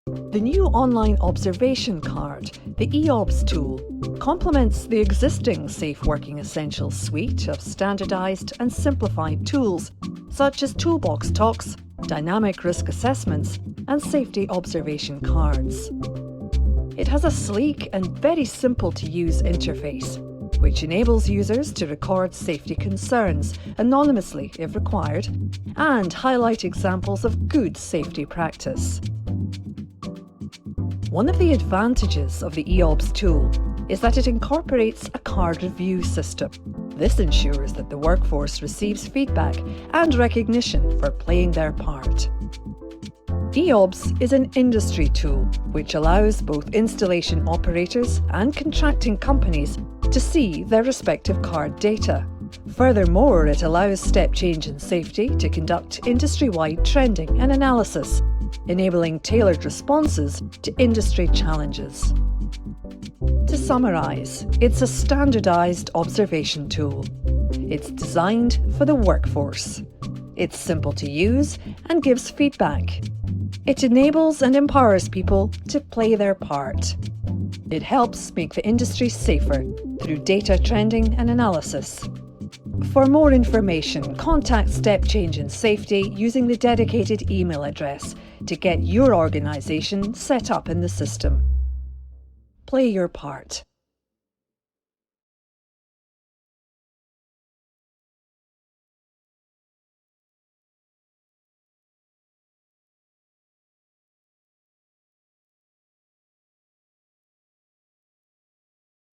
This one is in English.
The new online observation card, the E-OBS tool, complements the existing Safe Working Essentials suite of standardised and simplified tools such as toolbox talks, dynamic risk assessments and safety observation cards. It has a sleek and very simple to use interface, which enables users to record safety concerns anonymously if required and highlight examples of good safety practice. One of the advantages of the E-OBS tool is that it incorporates a card review system. This ensures that the workforce receives feedback and recognition for playing their part. E-OBS is an industry tool which allows both installation operators and contracting companies to see their respective card data. Furthermore, it allows Step Change in Safety to conduct industry-wide trending and analysis, enabling tailored responses to industry challenges. To summarise, it's a standardised observation tool. It's designed for the workforce. It's simple to use and gives feedback. It enables and empowers people to play their part. It helps make the industry safer through data trending and analysis. For more information, contact Step Change in Safety using the dedicated email address to get your organisation set up in the system. Play your part.